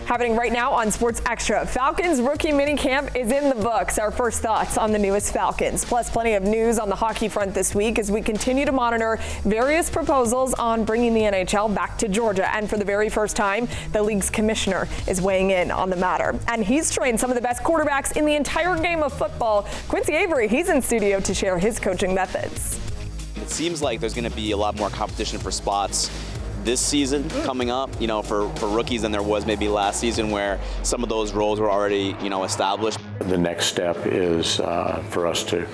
Happening right now on Sports Extra. Falcons Rookie Minicamp is in the books. Our first thoughts on the newest Falcons. Plus plenty of news on the hockey front this week as we continue to monitor various proposals on bringing the NHL back to Georgia. And for the very first time, the league's commissioner is weighing in on the matter. And he's trained some of the best quarterbacks in the entire game of football. Quincy Avery, he's in studio to share his coaching methods. It seems like there's going to be a lot more competition for spots this season coming up, for rookies than there was maybe last season, where some of those roles were already, established. The next step is for us to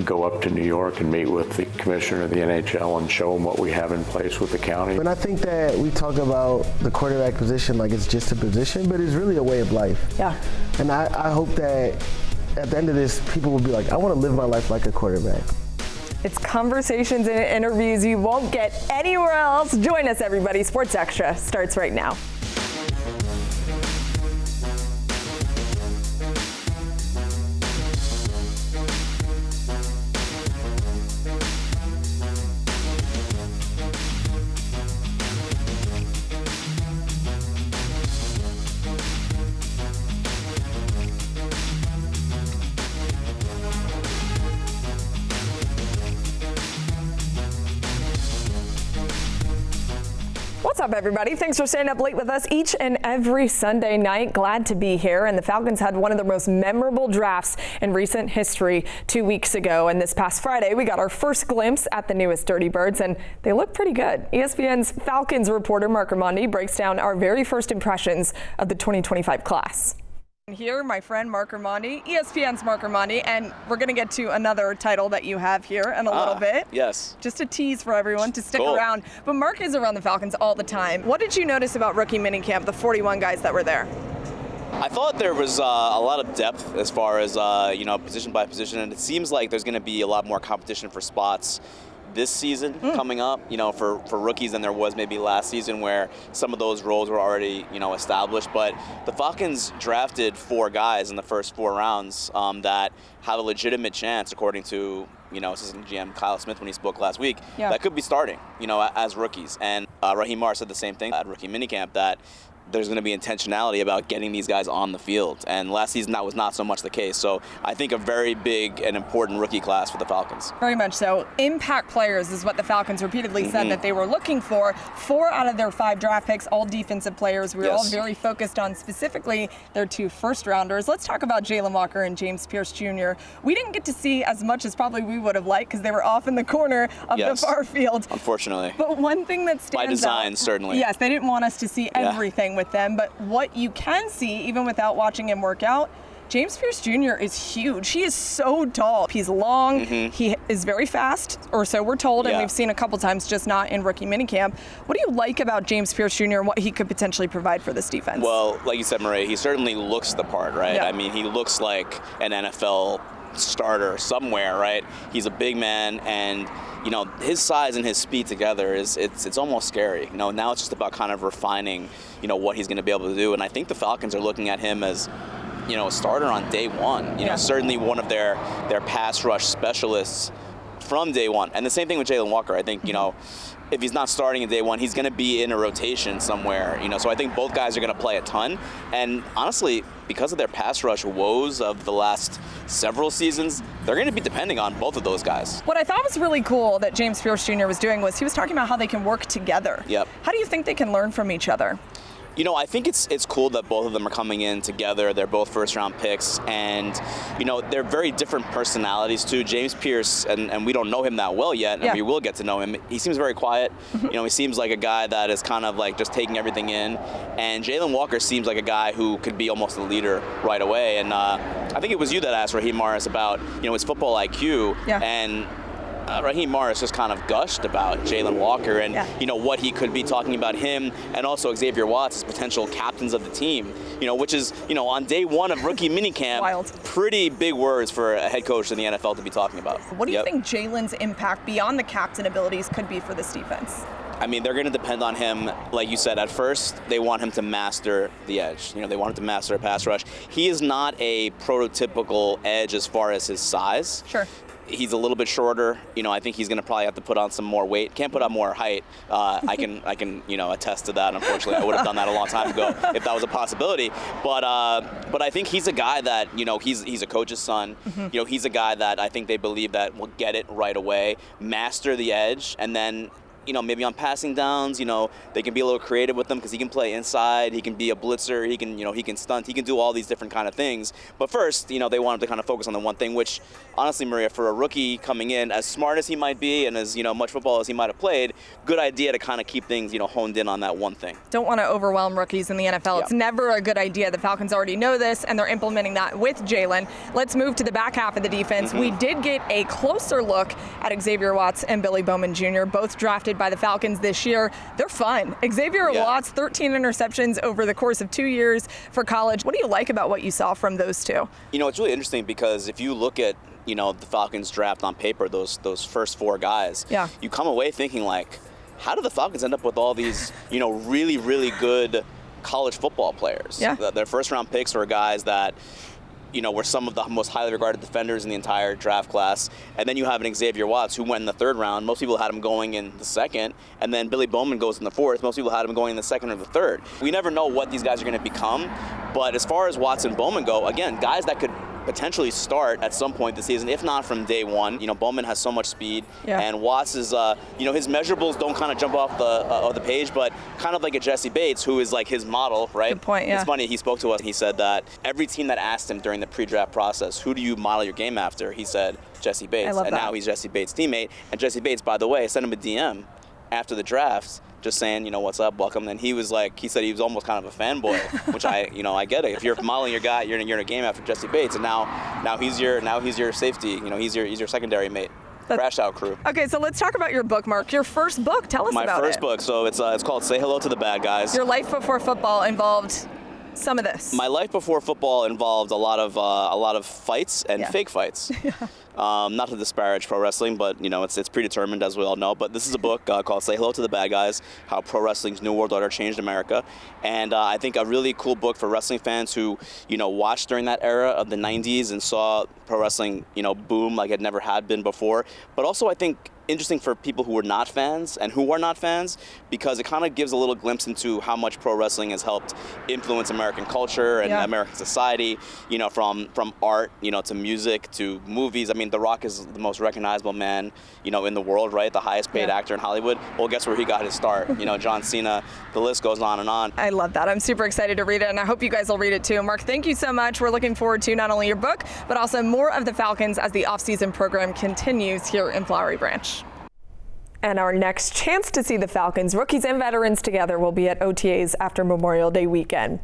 go up to New York and meet with the commissioner of the NHL and show them what we have in place with the county. And I think that we talk about the quarterback position like it's just a position, but it's really a way of life. Yeah. And I hope that at the end of this, people will be like, I want to live my life like a quarterback. It's conversations and interviews you won't get anywhere else. Join us, everybody. Sports Extra starts right now. What's up, everybody? Thanks for staying up late with us each and every Sunday night. Glad to be here. And the Falcons had one of the most memorable drafts in recent history 2 weeks ago. And this past Friday, we got our first glimpse at the newest Dirty Birds, and they look pretty good. ESPN's Falcons reporter Mark Ramondi breaks down our very first impressions of the 2025 class. Here, my friend Mark Ramondi, ESPN's Mark Ramondi, and we're going to get to another title that you have here in a little bit. Yes. Just a tease for everyone to stick around. But Mark is around the Falcons all the time. What did you notice about Rookie Minicamp, the 41 guys that were there? I thought there was a lot of depth as far as, position by position, and it seems like there's going to be a lot more competition for spots this season coming up, for rookies than there was maybe last season, where some of those roles were already, established. But the Falcons drafted 4 guys in the first 4 rounds that have a legitimate chance, according to, assistant GM Kyle Smith when he spoke last week, that could be starting, as rookies. And Raheem Morris said the same thing at Rookie Minicamp, that there's going to be intentionality about getting these guys on the field. And last season, that was not so much the case. So I think a very big and important rookie class for the Falcons. Very much so. Impact players is what the Falcons repeatedly said that they were looking for. 4 out of their 5 draft picks, all defensive players. We were all very focused on specifically their 2 first-rounders. Let's talk about Jalen Walker and James Pierce Jr. We didn't get to see as much as probably we would have liked because they were off in the corner of the far field. Unfortunately. But one thing that stands out. By design, certainly. Yes, they didn't want us to see everything with them, but what you can see, even without watching him work out, James Pierce Jr. is huge. He is so tall. He's long. He is very fast, or so we're told, and we've seen a couple times, just not in Rookie Minicamp. What do you like about James Pierce Jr. and what he could potentially provide for this defense? Well, like you said, Murray, he certainly looks the part, right? Yeah. I mean, he looks like an NFL starter somewhere, right? He's a big man, and his size and his speed together it's almost scary. Now it's just about kind of refining, what he's going to be able to do. And I think the Falcons are looking at him as, a starter on day one. Certainly one of their pass rush specialists from day one. And the same thing with Jalen Walker. I think, if he's not starting in day one, he's going to be in a rotation somewhere. So I think both guys are going to play a ton. And honestly, because of their pass rush woes of the last several seasons, they're going to be depending on both of those guys. What I thought was really cool that James Pierce Jr. was doing was he was talking about how they can work together. Yep. How do you think they can learn from each other? I think it's cool that both of them are coming in together. They're both first-round picks, and, they're very different personalities, too. James Pierce, and we don't know him that well yet, and we will get to know him. He seems very quiet. He seems like a guy that is kind of like just taking everything in. And Jalen Walker seems like a guy who could be almost a leader right away. And I think it was you that asked Raheem Morris about, his football IQ. And Raheem Morris just kind of gushed about Jalen Walker and what he could be talking about him, and also Xavier Watts as potential captains of the team, which is, on day one of Rookie Minicamp, pretty big words for a head coach in the NFL to be talking about. What do you think Jalen's impact beyond the captain abilities could be for this defense? I mean, they're going to depend on him. Like you said, at first, they want him to master the edge. They want him to master a pass rush. He is not a prototypical edge as far as his size. Sure. He's a little bit shorter. I think he's going to probably have to put on some more weight. Can't put on more height. I can attest to that. Unfortunately, I would have done that a long time ago if that was a possibility. But I think he's a guy that he's a coach's son. Mm-hmm. He's a guy that I think they believe that will get it right away, master the edge, and then maybe on passing downs, they can be a little creative with him because he can play inside, he can be a blitzer, he can stunt, he can do all these different kind of things. But first, they want him to kind of focus on the one thing, which honestly, Maria, for a rookie coming in, as smart as he might be and as much football as he might have played, good idea to kind of keep things honed in on that one thing. Don't want to overwhelm rookies in the NFL. Yeah. It's never a good idea. The Falcons already know this, and they're implementing that with Jalen. Let's move to the back half of the defense. Mm-hmm. We did get a closer look at Xavier Watts and Billy Bowman Jr., both drafted by the Falcons this year. They're fun. Xavier Watts, 13 interceptions over the course of 2 years for college. What do you like about what you saw from those two? It's really interesting because if you look at the Falcons draft on paper, those first four guys, you come away thinking like, how did the Falcons end up with all these really, really good college football players? Yeah. Their first round picks were guys that were some of the most highly regarded defenders in the entire draft class. And then you have an Xavier Watts who went in the third round. Most people had him going in the second. And then Billy Bowman goes in the fourth. Most people had him going in the second or the third. We never know what these guys are going to become. But as far as Watts and Bowman go, again, guys that could potentially start at some point this season, if not from day one. Bowman has so much speed, and Watts is, his measurables don't kind of jump off the page, but kind of like a Jesse Bates, who is like his model, right? Good point, yeah. It's funny, he spoke to us, and he said that every team that asked him during the pre-draft process, who do you model your game after? He said, Jesse Bates. I love and that. Now he's Jesse Bates' teammate, and Jesse Bates, by the way, sent him a DM after the draft, just saying, what's up, welcome. And he said he was almost kind of a fanboy, which I get it. If you're modeling your guy, you're in a game after Jesse Bates, and now he's your safety. He's your secondary mate. Crash out crew. Okay, so let's talk about your book, Mark. Your first book. Tell us about it. My first book. So it's called Say Hello to the Bad Guys. Your life before football involved some of this. My life before football involved a lot of fights and fake fights. Not to disparage pro wrestling, but it's predetermined, as we all know. But this is a book called Say Hello to the Bad Guys: How Pro Wrestling's New World Order Changed America. And I think a really cool book for wrestling fans who watched during that era of the 90s and saw pro wrestling boom like it never had been before. But also I think interesting for people who were not fans and who are not fans, because it kind of gives a little glimpse into how much pro wrestling has helped influence American culture and American society, from art, to music, to movies. I mean, The Rock is the most recognizable man, in the world, right? The highest paid actor in Hollywood. Well, guess where he got his start? John Cena, the list goes on and on. I love that. I'm super excited to read it, and I hope you guys will read it too. Mark, thank you so much. We're looking forward to not only your book, but also more of the Falcons as the offseason program continues here in Flowery Branch. And our next chance to see the Falcons, rookies and veterans together, will be at OTAs after Memorial Day weekend.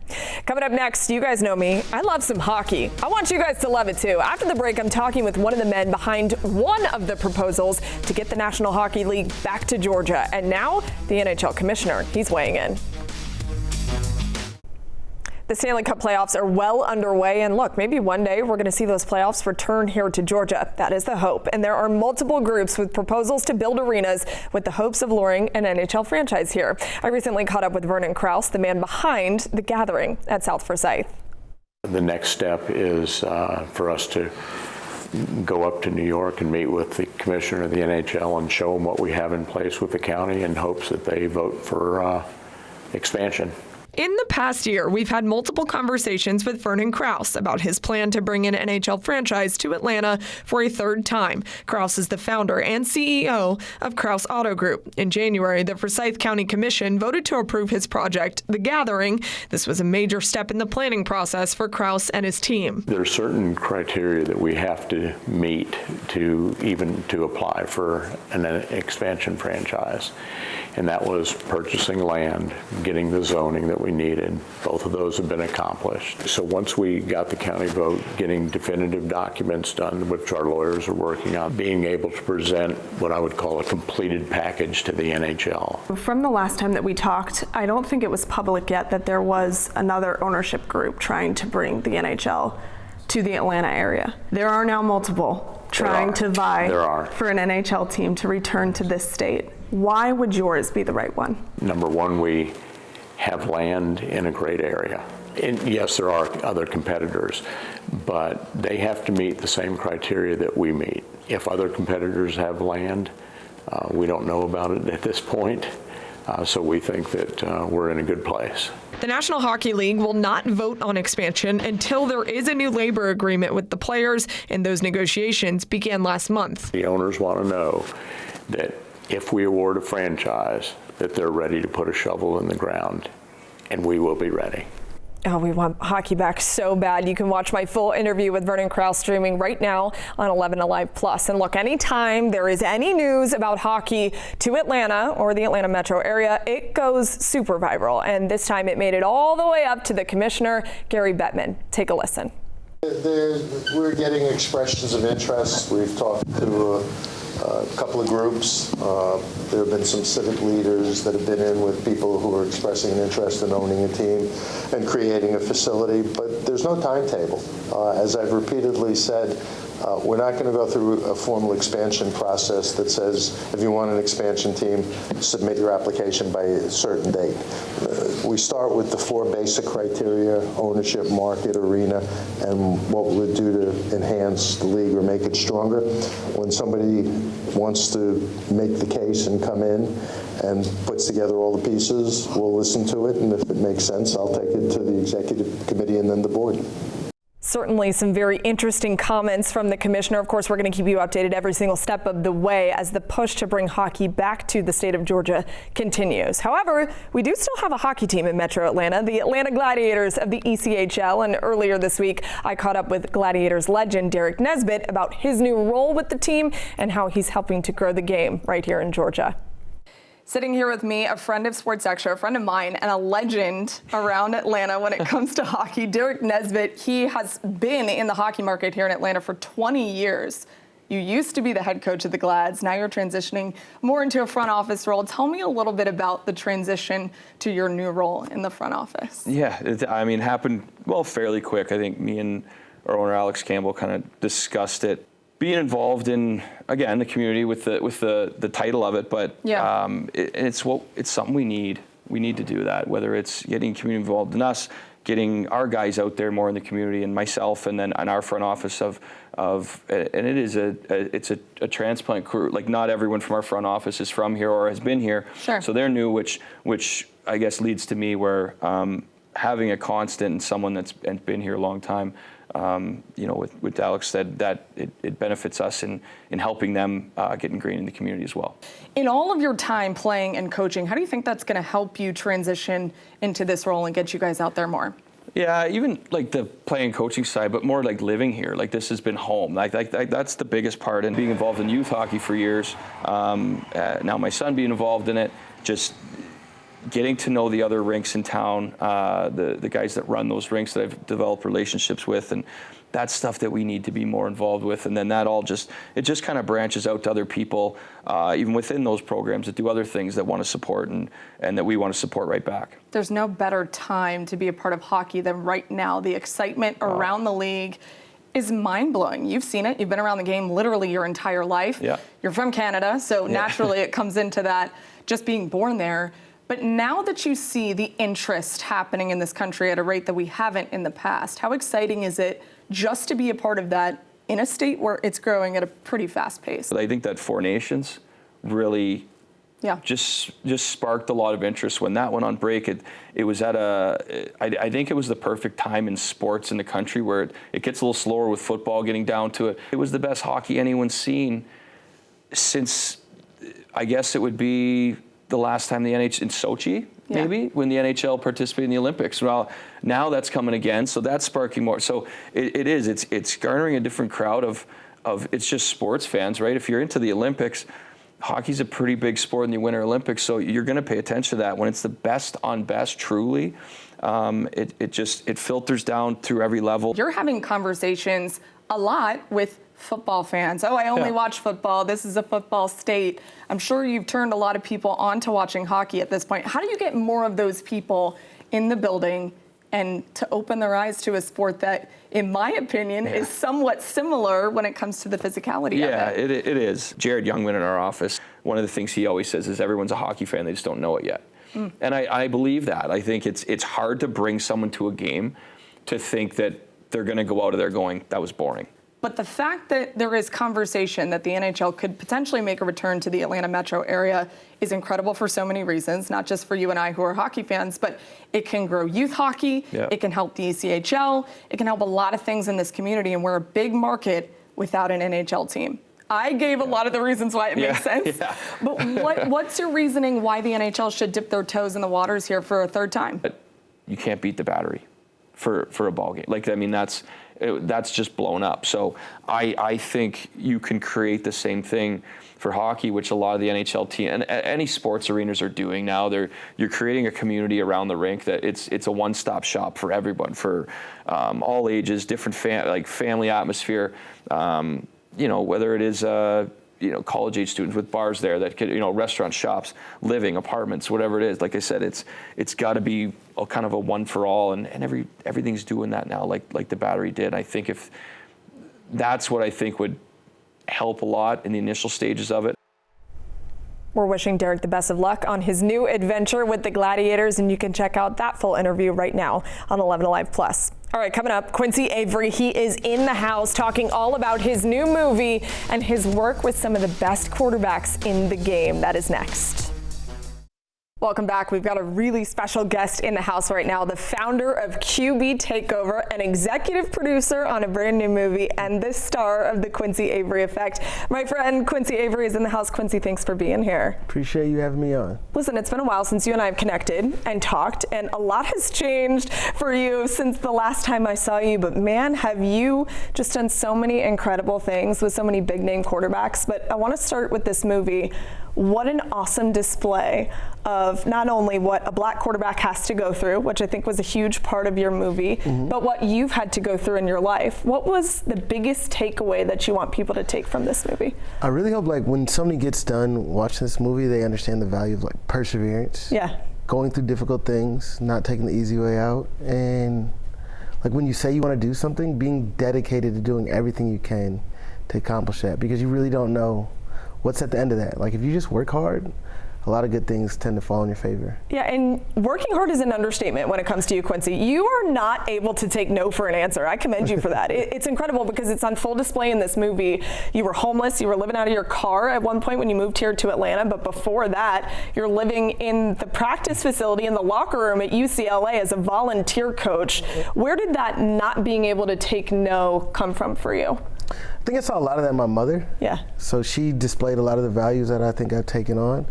Coming up next, you guys know me. I love some hockey. I want you guys to love it too. After the break, I'm talking with one of the men behind one of the proposals to get the National Hockey League back to Georgia. And now the NHL commissioner, he's weighing in. The Stanley Cup playoffs are well underway, and look, maybe one day we're going to see those playoffs return here to Georgia. That is the hope. And there are multiple groups with proposals to build arenas with the hopes of luring an NHL franchise here. I recently caught up with Vernon Krause, the man behind The Gathering at South Forsyth. The next step is for us to go up to New York and meet with the commissioner of the NHL and show them what we have in place with the county in hopes that they vote for expansion. In the past year, we've had multiple conversations with Vernon Krause about his plan to bring an NHL franchise to Atlanta for a third time. Krause is the founder and CEO of Krause Auto Group. In January, the Forsyth County Commission voted to approve his project, The Gathering. This was a major step in the planning process for Krause and his team. There are certain criteria that we have to meet to apply for an expansion franchise. And that was purchasing land, getting the zoning that we needed. Both of those have been accomplished. So once we got the county vote, getting definitive documents done, which our lawyers are working on, being able to present what I would call a completed package to the NHL. From the last time that we talked, I don't think it was public yet that there was another ownership group trying to bring the NHL to the Atlanta area. There are now multiple trying to vie for an NHL team to return to this state. Why would yours be the right one? Number one, we have land in a great area. And yes, there are other competitors, but they have to meet the same criteria that we meet. If other competitors have land, we don't know about it at this point, so we think that we're in a good place. The National Hockey League will not vote on expansion until there is a new labor agreement with the players, and those negotiations began last month. The owners want to know that if we award a franchise, that they're ready to put a shovel in the ground, and we will be ready. Oh, we want hockey back so bad. You can watch my full interview with Vernon Krause streaming right now on 11 Alive Plus. And look, anytime there is any news about hockey to Atlanta or the Atlanta metro area, it goes super viral. And this time it made it all the way up to the commissioner, Gary Bettman. Take a listen. We're getting expressions of interest. We've talked to a couple of groups. There have been some civic leaders that have been in with people who are expressing an interest in owning a team and creating a facility, but there's no timetable. As I've repeatedly said, we're not going to go through a formal expansion process that says if you want an expansion team, submit your application by a certain date. We start with the 4 basic criteria: ownership, market, arena, and what we would do to enhance the league or make it stronger. When somebody wants to make the case and come in and puts together all the pieces, we'll listen to it, and if it makes sense, I'll take it to the executive committee and then the board. Certainly some very interesting comments from the commissioner. Of course, we're going to keep you updated every single step of the way as the push to bring hockey back to the state of Georgia continues. However, we do still have a hockey team in Metro Atlanta, the Atlanta Gladiators of the ECHL. And earlier this week, I caught up with Gladiators legend Derek Nesbitt about his new role with the team and how he's helping to grow the game right here in Georgia. Sitting here with me, a friend of Sports Extra, a friend of mine, and a legend around Atlanta when it comes to hockey, Derek Nesbitt. He has been in the hockey market here in Atlanta for 20 years. You used to be the head coach of the Glads. Now you're transitioning more into a front office role. Tell me a little bit about the transition to your new role in the front office. Yeah, it happened, fairly quick. I think me and our owner, Alex Campbell, kind of discussed it. Being involved in, again, the community with the title of it, but yeah. It's something we need. We need to do that, whether it's getting community involved in us, getting our guys out there more in the community, and myself, and then on our front office and it's a transplant crew. Like, not everyone from our front office is from here or has been here. Sure. So they're new, which I guess leads to me where having a constant and someone that's been here a long time. With Alex said that it benefits us in helping them get ingrained in the community as well. In all of your time playing and coaching, how do you think that's going to help you transition into this role and get you guys out there more? Yeah, even like the playing coaching side, but more like living here. Like, this has been home. Like that's the biggest part. And being involved in youth hockey for years, now my son being involved in it, just getting to know the other rinks in town, the guys that run those rinks that I've developed relationships with, and that's stuff that we need to be more involved with. And then that all just kind of branches out to other people, even within those programs that do other things that want to support and that we want to support right back. There's no better time to be a part of hockey than right now. The excitement around the league is mind-blowing. You've seen it. You've been around the game literally your entire life. Yeah. You're from Canada, so naturally it comes into that, just being born there. But now that you see the interest happening in this country at a rate that we haven't in the past, how exciting is it just to be a part of that in a state where it's growing at a pretty fast pace? I think that Four Nations really just sparked a lot of interest. When that went on break, it was at I think it was the perfect time in sports in the country where it gets a little slower with football getting down to it. It was the best hockey anyone's seen since, I guess it would be the last time the NHL in Sochi, maybe, when the NHL participated in the Olympics. Well, now that's coming again, so that's sparking more. So it's garnering a different crowd of it's just sports fans, right? If you're into the Olympics, hockey's a pretty big sport in the Winter Olympics, so you're going to pay attention to that. When it's the best on best, truly, it filters down through every level. You're having conversations a lot with football fans. Oh, I only watch football. This is a football state. I'm sure you've turned a lot of people on to watching hockey at this point. How do you get more of those people in the building and to open their eyes to a sport that, in my opinion, is somewhat similar when it comes to the physicality of it? Yeah, it is. Jared Youngman in our office, one of the things he always says is everyone's a hockey fan, they just don't know it yet. And I believe that. I think it's hard to bring someone to a game to think that they're going to go out of there going, that was boring. But the fact that there is conversation that the NHL could potentially make a return to the Atlanta metro area is incredible for so many reasons, not just for you and I who are hockey fans, but it can grow youth hockey, it can help the ECHL, it can help a lot of things in this community, and we're a big market without an NHL team. I gave a lot of the reasons why it makes sense, but what's your reasoning why the NHL should dip their toes in the waters here for a third time? But you can't beat the Battery for a ball game. Like, I mean, that's just blown up. So I think you can create the same thing for hockey, which a lot of the NHL team and any sports arenas are doing now. You're creating a community around the rink that it's a one-stop shop for everyone, for all ages, different family atmosphere. Whether it is college age students with bars there that could, restaurants, shops, living, apartments, whatever it is. Like I said, it's got to be a kind of a one for all, and everything's doing that now, like the Battery did. I think if that's what I think would help a lot in the initial stages of it. We're wishing Derek the best of luck on his new adventure with the Gladiators, and you can check out that full interview right now on 11 Alive Plus. All right, coming up, Quincy Avery. He is in the house talking all about his new movie and his work with some of the best quarterbacks in the game. That is next. Welcome back. We've got a really special guest in the house right now, the founder of QB Takeover, an executive producer on a brand new movie, and the star of the Quincy Avery Effect. My friend Quincy Avery is in the house. Quincy, thanks for being here. Appreciate you having me on. Listen, it's been a while since you and I have connected and talked, and a lot has changed for you since the last time I saw you, but man, have you just done so many incredible things with so many big name quarterbacks. But I want to start with this movie. What an awesome display of not only what a black quarterback has to go through, which I think was a huge part of your movie, but what you've had to go through in your life. What was the biggest takeaway that you want people to take from this movie? I really hope when somebody gets done watching this movie, they understand the value of perseverance. Yeah. Going through difficult things, not taking the easy way out, and when you say you want to do something, being dedicated to doing everything you can to accomplish that, because you really don't know what's at the end of that. If you just work hard, a lot of good things tend to fall in your favor. Yeah, and working hard is an understatement when it comes to you, Quincy. You are not able to take no for an answer. I commend you for that. It's incredible because it's on full display in this movie. You were homeless. You were living out of your car at one point when you moved here to Atlanta, but before that, you're living in the practice facility in the locker room at UCLA as a volunteer coach. Where did that not being able to take no come from for you? I think I saw a lot of that in my mother. Yeah. So she displayed a lot of the values that I think I've taken on.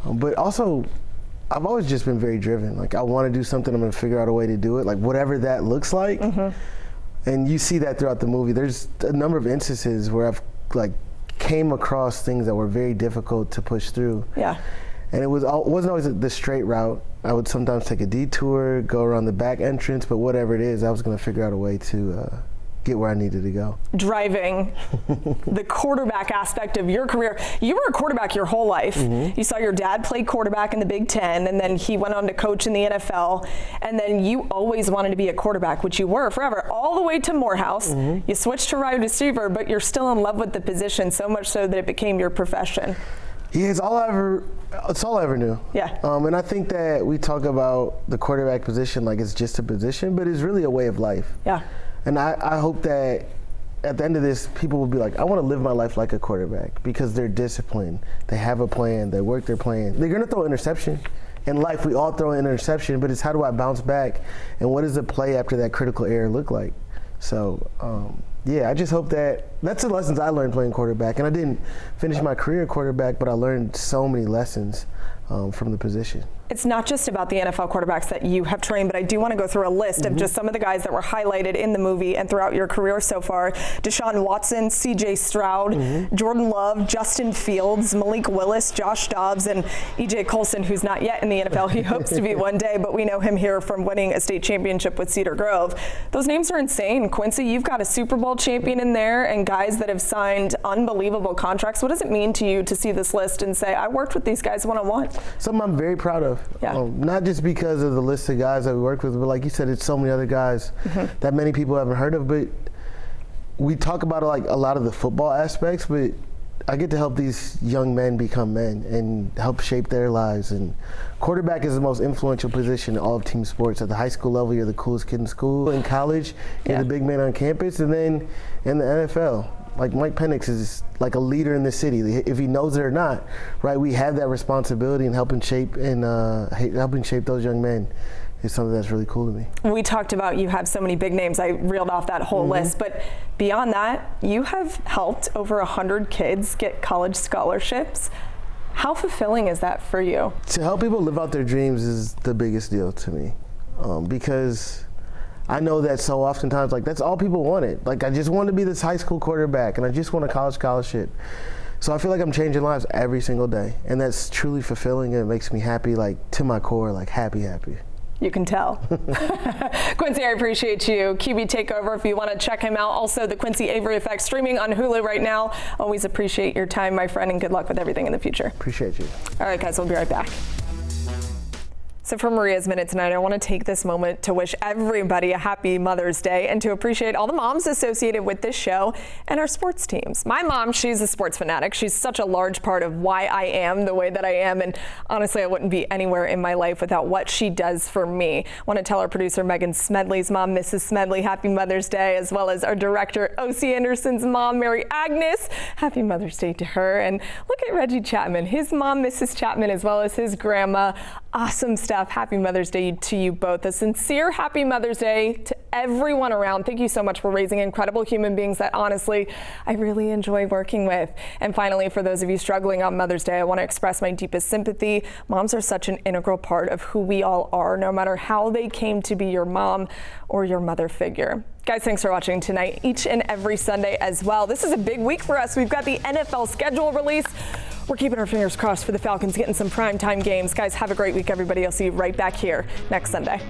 But also, I've always just been very driven. I want to do something, I'm going to figure out a way to do it, whatever that looks like. And you see that throughout the movie. There's a number of instances where I've came across things that were very difficult to push through. Yeah. And it wasn't always the straight route. I would sometimes take a detour, go around the back entrance, but whatever it is, I was going to figure out a way to get where I needed to go. Driving the quarterback aspect of your career. You were a quarterback your whole life. You saw your dad play quarterback in the Big Ten, and then he went on to coach in the NFL, and then you always wanted to be a quarterback, which you were forever, all the way to Morehouse. You switched to wide receiver, but you're still in love with the position, so much so that it became your profession. Yeah, it's all I ever knew. Yeah. And I think that we talk about the quarterback position like it's just a position, but it's really a way of life. Yeah. And I hope that at the end of this, people will be like, I want to live my life like a quarterback because they're disciplined. They have a plan. They work their plan. They're going to throw an interception. In life, we all throw an interception, but it's how do I bounce back? And what does the play after that critical error look like? So, I just hope that's the lessons I learned playing quarterback. And I didn't finish my career at quarterback, but I learned so many lessons from the position. It's not just about the NFL quarterbacks that you have trained, but I do want to go through a list of just some of the guys that were highlighted in the movie and throughout your career so far. Deshaun Watson, C.J. Stroud, Jordan Love, Justin Fields, Malik Willis, Josh Dobbs, and E.J. Colson, who's not yet in the NFL. He hopes to be one day, but we know him here from winning a state championship with Cedar Grove. Those names are insane. Quincy, you've got a Super Bowl champion in there and guys that have signed unbelievable contracts. What does it mean to you to see this list and say, I worked with these guys one-on-one? Something I'm very proud of. Yeah. Not just because of the list of guys that we worked with, but like you said, it's so many other guys that many people haven't heard of. But we talk about a lot of the football aspects, but I get to help these young men become men and help shape their lives. And quarterback is the most influential position in all of team sports. At the high school level, you're the coolest kid in school. In college, you're the big man on campus. And then in the NFL, like Mike Penix is like a leader in the city. If he knows it or not, right? We have that responsibility in helping shape those young men. Is something that's really cool to me. We talked about you have so many big names. I reeled off that whole list, but beyond that, you have helped over 100 kids get college scholarships. How fulfilling is that for you? To help people live out their dreams is the biggest deal to me, because I know that so oftentimes, like, that's all people wanted. Like, I just want to be this high school quarterback, and I just want a college scholarship. So I feel like I'm changing lives every single day, and that's truly fulfilling, and it makes me happy, like, to my core, like, happy. You can tell. Quincy, I appreciate you. QB Takeover, if you want to check him out. Also, the Quincy Avery Effect streaming on Hulu right now. Always appreciate your time, my friend, and good luck with everything in the future. Appreciate you. All right, guys, we'll be right back. So for Maria's Minute tonight, I want to take this moment to wish everybody a happy Mother's Day and to appreciate all the moms associated with this show and our sports teams. My mom, she's a sports fanatic. She's such a large part of why I am the way that I am. And honestly, I wouldn't be anywhere in my life without what she does for me. I want to tell our producer, Megan Smedley's mom, Mrs. Smedley, happy Mother's Day, as well as our director, O.C. Anderson's mom, Mary Agnes. Happy Mother's Day to her. And look at Reggie Chapman, his mom, Mrs. Chapman, as well as his grandma. Awesome stuff. Happy Mother's Day to you both. A sincere happy Mother's Day to everyone around. Thank you so much for raising incredible human beings that honestly I really enjoy working with. And finally, for those of you struggling on Mother's Day, I want to express my deepest sympathy. Moms are such an integral part of who we all are, no matter how they came to be your mom or your mother figure. Guys, thanks for watching tonight, each and every Sunday as well. This is a big week for us. We've got the NFL schedule release. We're keeping our fingers crossed for the Falcons getting some primetime games. Guys, have a great week, everybody. I'll see you right back here next Sunday.